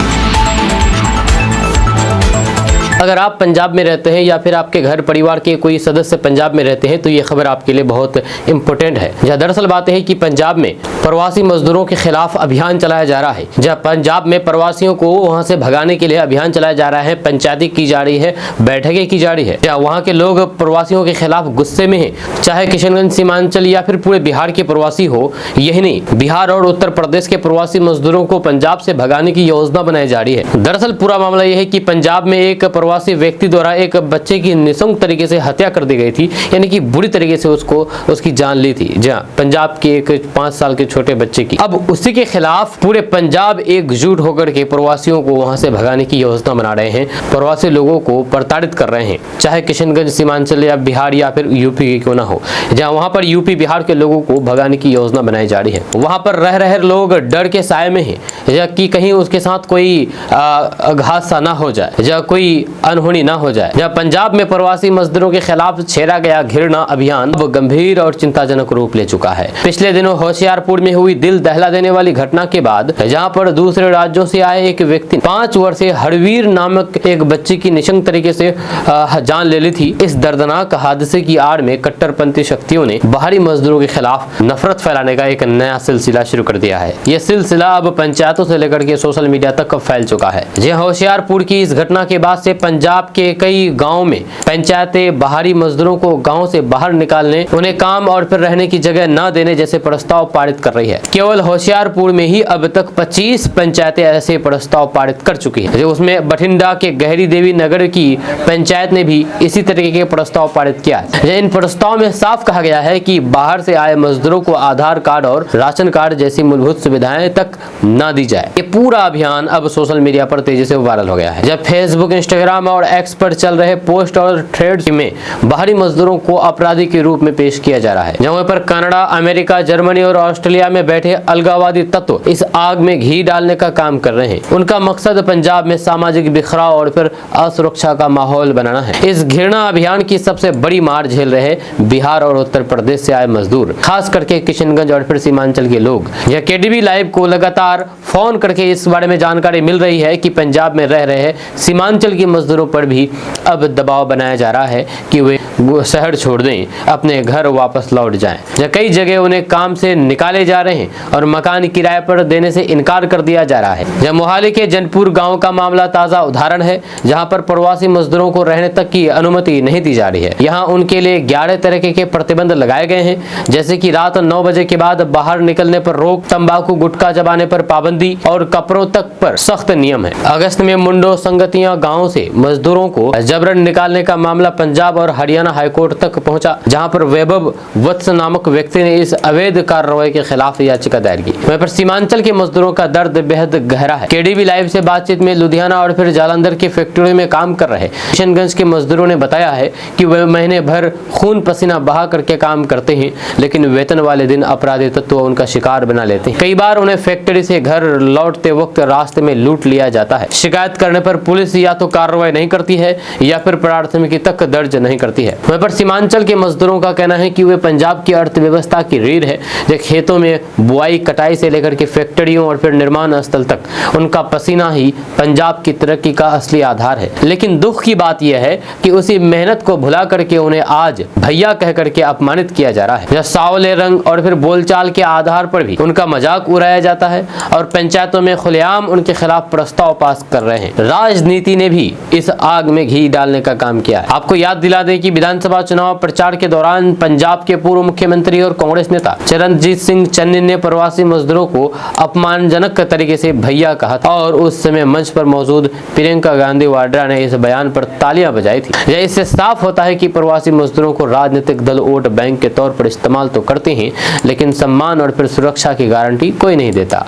अगर आप पंजाब में रहते हैं या फिर आपके घर परिवार के कोई सदस्य पंजाब में रहते हैं तो ये खबर आपके लिए बहुत इंपॉर्टेंट है। जहाँ दरअसल बात है कि पंजाब में प्रवासी मजदूरों के खिलाफ अभियान चलाया जा रहा है। जहाँ पंजाब में प्रवासियों को वहां से भगाने के लिए अभियान चलाया जा रहा है, पंचायती की जा रही है, बैठकें की जा रही है। जहाँ वहाँ के लोग प्रवासियों के खिलाफ गुस्से में हैं, चाहे किशनगंज सीमांचल या फिर पूरे बिहार के प्रवासी हो। यही नहीं, बिहार और उत्तर प्रदेश के प्रवासी मजदूरों को पंजाब से भगाने की योजना बनाई जा रही है। दरअसल पूरा मामला यह है कि पंजाब में एक प्रवासी व्यक्ति द्वारा एक बच्चे की निशंक तरीके से हत्या कर दी गई थी, यानी कि बुरी तरीके से उसकी जान ली थी। जहाँ पंजाब के एक 5 साल के छोटे बच्चे की। अब उसी के खिलाफ पूरे पंजाब एकजुट होकर के प्रवासियों को वहां से भगाने की योजना बना रहे हैं, प्रवासी लोगों को प्रताड़ित कर रहे हैं, चाहे किशनगंज सीमांचल या बिहार या फिर यूपी के क्यों ना हो। जहाँ वहां पर यूपी बिहार के लोगों को भगाने की योजना बनाई जा रही है। वहां पर रह रहे लोग डर के साए में हैं, या कि कहीं उसके साथ कोई हादसा ना हो जाए या कोई अनहोनी ना हो जाए। जहाँ पंजाब में प्रवासी मजदूरों के खिलाफ छेड़ा गया घृणा अभियान अब गंभीर और चिंताजनक रूप ले चुका है। पिछले दिनों होशियारपुर में हुई दिल दहला देने वाली घटना के बाद जहाँ पर दूसरे राज्यों से आए एक व्यक्ति 5 वर्षीय हरवीर नामक एक बच्ची की निशंक तरीके से जान ले ली थी। इस दर्दनाक हादसे की आड़ में कट्टरपंथी शक्तियों ने बाहरी मजदूरों के खिलाफ नफरत फैलाने का एक नया सिलसिला शुरू कर दिया है। यह सिलसिला अब पंचायतों से लेकर के सोशल मीडिया तक फैल चुका है। जहाँ होशियारपुर की इस घटना के बाद से पंजाब के कई गांवों में पंचायतें बाहरी मजदूरों को गांव से बाहर निकालने, उन्हें काम और फिर रहने की जगह न देने जैसे प्रस्ताव पारित कर रही है। केवल होशियारपुर में ही अब तक 25 पंचायतें ऐसे प्रस्ताव पारित कर चुकी है। उसमें बठिंडा के गहरी देवी नगर की पंचायत ने भी इसी तरीके के प्रस्ताव पारित किया है। इन प्रस्ताव में साफ कहा गया है कि बाहर से आए मजदूरों को आधार कार्ड और राशन कार्ड जैसी मूलभूत सुविधाएं तक न दी जाए। ये पूरा अभियान अब सोशल मीडिया पर तेजी से वायरल हो गया है। जब फेसबुक, इंस्टाग्राम और एक्स पर चल रहे पोस्ट और थ्रेड्स में बाहरी मजदूरों को अपराधी के रूप में पेश किया जा रहा है। जहाँ पर कनाडा, अमेरिका, जर्मनी और ऑस्ट्रेलिया में बैठे अलगाववादी तत्व इस आग में घी डालने का काम कर रहे हैं। उनका मकसद पंजाब में सामाजिक बिखराव और फिर असुरक्षा का माहौल बनाना है। इस घृणा अभियान की सबसे बड़ी मार झेल रहे बिहार और उत्तर प्रदेश से आए मजदूर, खास करके किशनगंज और फिर सीमांचल के लोग। यह केडीवी लाइव को लगातार फोन करके इस बारे में जानकारी मिल रही है कि पंजाब में रह रहे सीमांचल के मजदूरों पर भी अब दबाव बनाया जा रहा है कि वे शहर छोड़ दें, अपने घर वापस लौट जाएं। कई जगह उन्हें काम से निकाले जा रहे हैं और मकान किराए पर देने से इनकार कर दिया जा रहा है। जब मोहाली के जनपुर गांव का मामला ताजा उदाहरण है, जहां पर प्रवासी मजदूरों को रहने तक की अनुमति नहीं दी जा रही है। यहाँ उनके लिए 11 तरीके के प्रतिबंध लगाए गए हैं, जैसे कि रात 9 बजे के बाद बाहर निकलने पर रोक, तंबाकू गुटखा चबाने पर पाबंदी और कपड़ों तक पर सख्त नियम है। अगस्त में मुंडो संगतिया गाँव से मजदूरों को जबरन निकालने का मामला पंजाब और हरियाणा हाईकोर्ट तक पहुंचा, जहां पर वैभव वत्स नामक व्यक्ति ने इस अवैध कार्रवाई के खिलाफ याचिका दायर की। वहीं पर सीमांचल के मजदूरों का दर्द बेहद गहरा है। केडीवी लाइव से बातचीत में लुधियाना और फिर जालंधर की फैक्ट्री में काम कर रहे किशनगंज के मजदूरों ने बताया है कि वे महीने भर खून पसीना बहा करके काम करते हैं, लेकिन वेतन वाले दिन अपराधी तत्व उनका शिकार बना लेते हैं। कई बार उन्हें फैक्ट्री से घर लौटते वक्त रास्ते में लूट लिया जाता है। शिकायत करने पर पुलिस या तो कार्रवाई नहीं करती है या फिर प्राथमिकी तक दर्ज नहीं करती है। वहीं पर सीमांचल के मजदूरों का कहना है कि वे पंजाब की अर्थव्यवस्था की रीढ़ है। जो खेतों में बुआई कटाई से लेकर के फैक्ट्रियों और फिर निर्माण स्थल तक उनका पसीना ही पंजाब की तरक्की का असली आधार है। लेकिन दुख की बात यह है कि उसी मेहनत को भुला करके उन्हें आज भैया कह करके अपमानित किया जा रहा है। जब सावले रंग और फिर बोलचाल के आधार पर भी उनका मजाक उड़ाया जाता है और पंचायतों में खुलेआम उनके खिलाफ प्रस्ताव पास कर रहे हैं। राजनीति ने भी इस आग में घी डालने का काम किया है। आपको याद दिला दें कि विधानसभा चुनाव प्रचार के दौरान पंजाब के पूर्व मुख्यमंत्री और कांग्रेस नेता चरणजीत सिंह चन्नी ने प्रवासी मजदूरों को अपमानजनक तरीके से भैया कहा था और उस समय मंच पर मौजूद प्रियंका गांधी वाड्रा ने इस बयान पर तालियां बजाई थी। यह इससे साफ होता है कि प्रवासी मजदूरों को राजनीतिक दल वोट बैंक के तौर पर इस्तेमाल तो करते हैं, लेकिन सम्मान और फिर सुरक्षा की गारंटी कोई नहीं देता।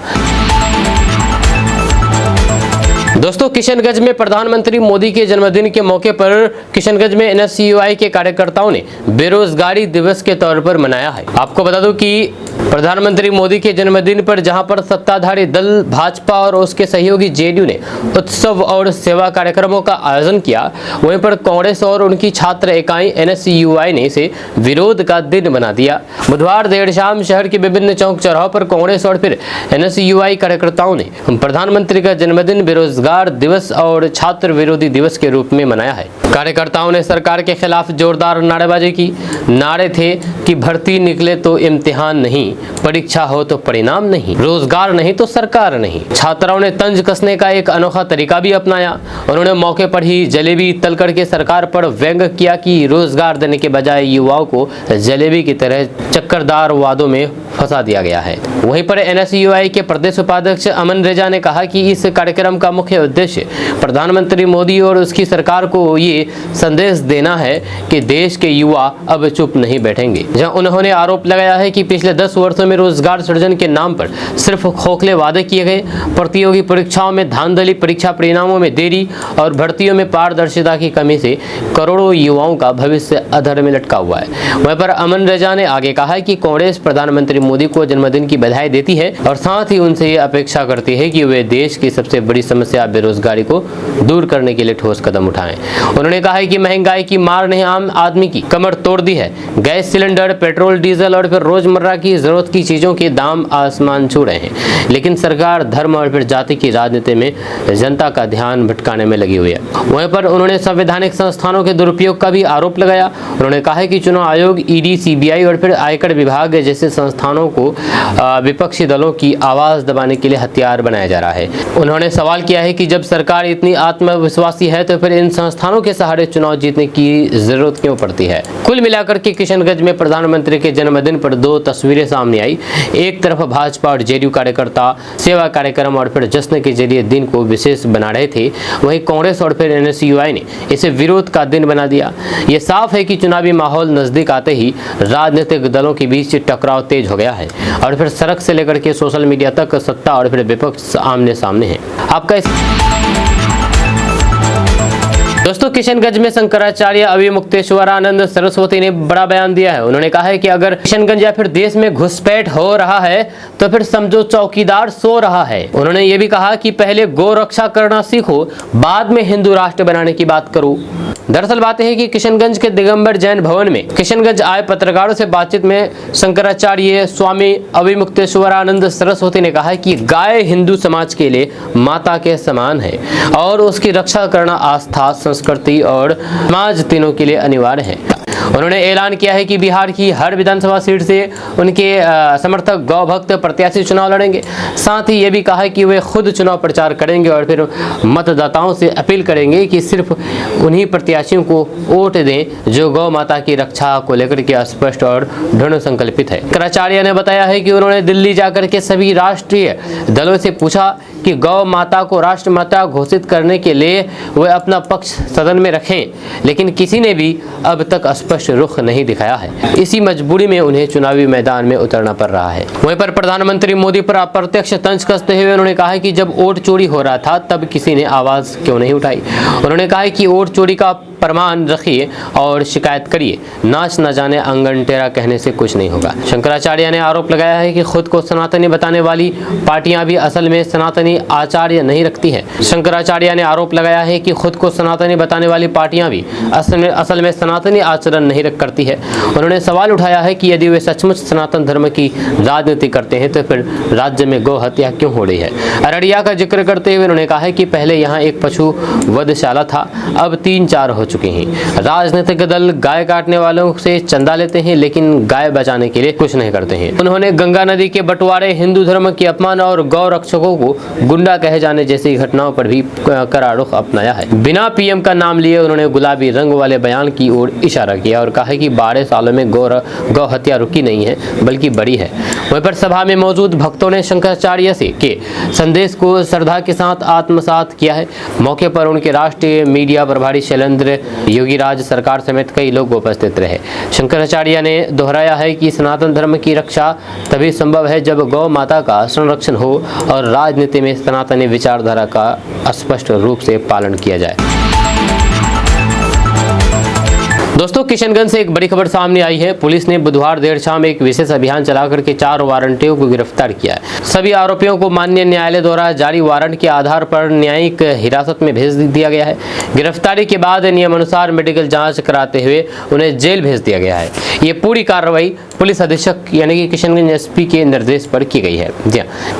दोस्तों, किशनगंज में प्रधानमंत्री मोदी के जन्मदिन के मौके पर किशनगंज में NSCUI के कार्यकर्ताओं ने बेरोजगारी दिवस के तौर पर मनाया है। आपको बता दूं कि प्रधानमंत्री मोदी के जन्मदिन पर जहां पर सत्ताधारी दल भाजपा और उसके सहयोगी JDU ने उत्सव और सेवा कार्यक्रमों का आयोजन किया, वहीं पर कांग्रेस और उनकी छात्र इकाई NSCUI ने इसे विरोध का दिन बना दिया। बुधवार देर शाम शहर के विभिन्न चौक चौराहों पर कांग्रेस और फिर NSCUI कार्यकर्ताओं ने प्रधानमंत्री का जन्मदिन बेरोजगार दिवस और छात्र विरोधी दिवस के रूप में मनाया है। कार्यकर्ताओं ने सरकार के खिलाफ जोरदार नारेबाजी की। नारे थे कि भर्ती निकले तो इम्तिहान नहीं, परीक्षा हो तो परिणाम नहीं, रोजगार नहीं तो सरकार नहीं। छात्राओं ने तंज कसने का एक अनोखा तरीका भी अपनाया। उन्होंने मौके पर ही जलेबी तल करके सरकार पर व्यंग किया कि रोजगार देने के बजाय युवाओं को जलेबी की तरह चक्करदार वादों में फंसा दिया गया है। वहीं पर NSCUI के प्रदेश उपाध्यक्ष अमन रेजा ने कहा कि इस कार्यक्रम का मुख्य उद्देश्य प्रधानमंत्री मोदी और उसकी सरकार को ये संदेश देना है कि देश के युवा अब चुप नहीं बैठेंगे। जहां उन्होंने आरोप लगाया है कि पिछले 10 वर्षों में रोजगार सृजन के नाम पर सिर्फ खोखले वादे किए गए, प्रतियोगी परीक्षाओं में धांधली, परीक्षा परिणामों में देरी और भर्तियों में पारदर्शिता की कमी से करोड़ों युवाओं का भविष्य अधर में लटका हुआ है। वहीं पर अमन रेजा ने आगे कहा कि कांग्रेस प्रधानमंत्री मोदी को जन्मदिन की बधाई देती है और साथ ही उनसे ये अपेक्षा करती है कि वे देश की सबसे बड़ी समस्या बेरोजगारी को दूर करने के लिए ठोस कदम उठाएं। उन्होंने कहा है कि महंगाई की मार ने आम आदमी की कमर तोड़ दी है। गैस सिलेंडर, पेट्रोल, डीजल और फिर रोजमर्रा की जरूरत की चीजों के दाम आसमान छू रहे हैं, लेकिन सरकार धर्म और फिर जाति की राजनीति में जनता का ध्यान भटकाने में लगी हुई है। वहीं पर उन्होंने संवैधानिक संस्थानों के दुरुपयोग का भी आरोप लगाया। उन्होंने कहा है कि चुनाव आयोग, ED, CBI और फिर आयकर विभाग जैसे संस्थानों को विपक्षी दलों की आवाज दबाने के लिए हथियार बनाया जा रहा है। उन्होंने सवाल किया है कि जब सरकार इतनी आत्मविश्वासी है तो फिर इन संस्थानों के सहारे चुनाव जीतने की जरूरत क्यों पड़ती है। कुल मिलाकर के किशनगंज में प्रधानमंत्री के जन्मदिन पर 2 तस्वीरें सामने आई। एक तरफ भाजपा और JDU कार्यकर्ता सेवा कार्यक्रम और फिर जश्न के जरिए दिन को विशेष बना रहे थे, वहीं कांग्रेस और फिर NSCUI ने इसे विरोध का दिन बना दिया। ये साफ है कि चुनावी माहौल नजदीक आते ही राजनीतिक दलों के बीच टकराव तेज हो गया है और फिर सड़क से लेकर के सोशल मीडिया तक सत्ता और फिर विपक्ष आमने सामने है। आपका दोस्तों, किशनगंज में शंकराचार्य अभिमुक्तेश्वरानंद सरस्वती ने बड़ा बयान दिया है। उन्होंने कहा है कि अगर किशनगंज या फिर देश में घुसपैठ हो रहा है तो फिर समझो चौकीदार सो रहा है। उन्होंने ये भी कहा कि पहले गौ रक्षा करना सीखो, बाद में हिंदू राष्ट्र बनाने की बात करो। दरअसल बात है कि किशनगंज के दिगंबर जैन भवन में किशनगंज आए पत्रकारों से बातचीत में शंकराचार्य स्वामी अभिमुक्तेश्वरानंद सरस्वती ने कहा कि गाय हिंदू समाज के लिए माता के समान है और उसकी रक्षा करना आस्था, संस्कृति और समाज तीनों के लिए अनिवार्य है। उन्होंने ऐलान किया है कि बिहार की हर विधानसभा सीट से उनके समर्थक गौ भक्त प्रत्याशी चुनाव लड़ेंगे। साथ ही ये भी कहा है कि वे खुद चुनाव प्रचार करेंगे और फिर मतदाताओं से अपील करेंगे कि सिर्फ उन्हीं प्रत्याशियों को वोट दें जो गौ माता की रक्षा को लेकर के स्पष्ट और दृढ़ संकल्पित है। शंकराचार्य ने बताया है कि उन्होंने दिल्ली जाकर के सभी राष्ट्रीय दलों से पूछा कि गौ माता को राष्ट्रमाता घोषित करने के लिए वे अपना पक्ष सदन में रखें, लेकिन किसी ने भी अब तक स्पष्ट रुख नहीं दिखाया है। इसी मजबूरी में उन्हें चुनावी मैदान में उतरना पड़ रहा है। वहीं पर प्रधानमंत्री मोदी पर अप्रत्यक्ष तंज कसते हुए उन्होंने कहा कि जब वोट चोरी हो रहा था तब किसी ने आवाज क्यों नहीं उठाई। उन्होंने कहा कि वोट चोरी का प्रमाण रखिए और शिकायत करिए, नाच न जाने आंगन टेरा कहने से कुछ नहीं होगा। शंकराचार्य ने आरोप लगाया है कि खुद को सनातनी बताने वाली पार्टियां भी असल में सनातनी आचार्य नहीं रखती है। शंकराचार्य ने आरोप लगाया है कि खुद को सनातनी बताने वाली पार्टियां भी असल में सनातनी आचरण नहीं करती है। उन्होंने सवाल उठाया है कि यदि वे सचमुच सनातन धर्म की राजनीति करते हैं तो फिर राज्य में गौ हत्या क्यों हो रही है। अररिया का जिक्र करते हुए उन्होंने कहा है कि पहले यहाँ एक पशु वधशाला था, अब 3-4 हो चुके हैं। राजनीतिक दल गाय काटने वालों से चंदा लेते हैं लेकिन गाय बचाने के लिए कुछ नहीं करते हैं। उन्होंने गंगा नदी के बंटवारे, हिंदू धर्म के अपमान और गौ रक्षकों को गुंडा कहे जाने जैसी घटनाओं पर भी कड़ा रुख अपनाया है। बिना पीएम का नाम लिए उन्होंने गुलाबी रंग वाले बयान की ओर इशारा किया और कहा कि 12 सालों में गौ हत्या रुकी नहीं है बल्कि बड़ी है। वहीं पर सभा में मौजूद भक्तों ने शंकराचार्य से के संदेश को श्रद्धा के साथ आत्मसात किया है। मौके पर उनके राष्ट्रीय मीडिया प्रभारी शैलेंद्र योगीराज सरकार समेत कई लोग उपस्थित रहे। शंकराचार्य ने दोहराया है कि सनातन धर्म की रक्षा तभी संभव है जब गौ माता का संरक्षण हो और राजनीति में सनातनी विचारधारा का स्पष्ट रूप से पालन किया जाए। दोस्तों, किशनगंज से एक बड़ी खबर सामने आई है। पुलिस ने बुधवार देर शाम एक विशेष अभियान चलाकर के 4 वारंटियों को गिरफ्तार किया है। सभी आरोपियों को माननीय न्यायालय द्वारा जारी वारंट के आधार पर न्यायिक हिरासत में भेज दिया गया है। गिरफ्तारी के बाद नियमानुसार मेडिकल जांच कराते हुए उन्हें जेल भेज दिया गया है। ये पूरी कार्रवाई पुलिस अधीक्षक यानी कि किशनगंज एसपी के निर्देश पर की गई है।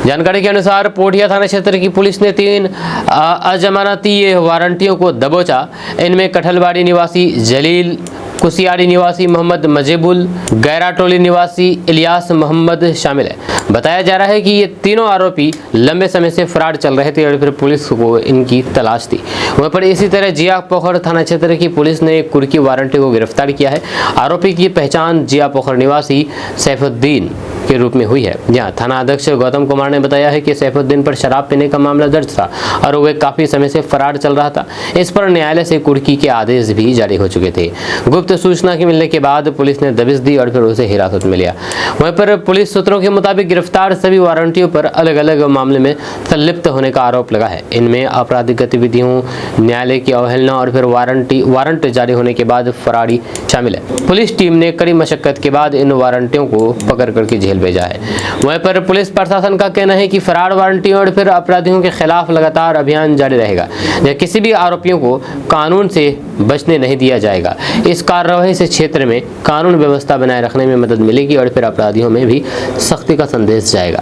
जानकारी के अनुसार पोठिया थाना क्षेत्र की पुलिस ने 3 अजमानती वारंटियों को दबोचा। इनमें कठलवाड़ी निवासी जलील, कुसियारी निवासी मोहम्मद मजेबुल, गैराटोली निवासी इलियास मोहम्मद शामिल है। बताया जा रहा है कि ये तीनों आरोपी लंबे समय से फरार चल रहे थे और फिर पुलिस को इनकी तलाश थी। वहीं पर इसी तरह जियापोखर थाना क्षेत्र की पुलिस ने एक कुर्की वारंटी को गिरफ्तार किया है। आरोपी की पहचान जियापोखर निवासी सैफुद्दीन के रूप में हुई है। जहां थाना अध्यक्ष गौतम कुमार ने बताया है कि सैफुद्दीन पर शराब पीने का मामला दर्ज था और वह काफी समय से फरार चल रहा था। इस पर न्यायालय से कुर्की के आदेश भी जारी हो चुके थे। गुप्त सूचना के मिलने के बाद पुलिस ने दबिश दी और फिर उसे हिरासत में लिया। वहीं पर पुलिस सूत्रों के मुताबिक गिरफ्तार सभी वारंटियों पर अलग अलग मामले में संलिप्त होने का आरोप लगा है। इनमें आपराधिक गतिविधियों, न्यायालय की अवहेलना और फिर वारंट जारी होने के बाद फरारी शामिल है। पुलिस टीम ने कड़ी मशक्कत के बाद इन वारंटियों को पकड़ करके जेल भेजा है। वहीं पर पुलिस प्रशासन का कहना है कि फरार वारंटियों और फिर अपराधियों के खिलाफ लगातार अभियान जारी रहेगा। किसी भी आरोपियों को कानून से बचने नहीं दिया जाएगा। इस कार्रवाई से क्षेत्र में कानून व्यवस्था बनाए रखने में मदद मिलेगी और फिर अपराधियों में भी सख्ती का संदेश जाएगा।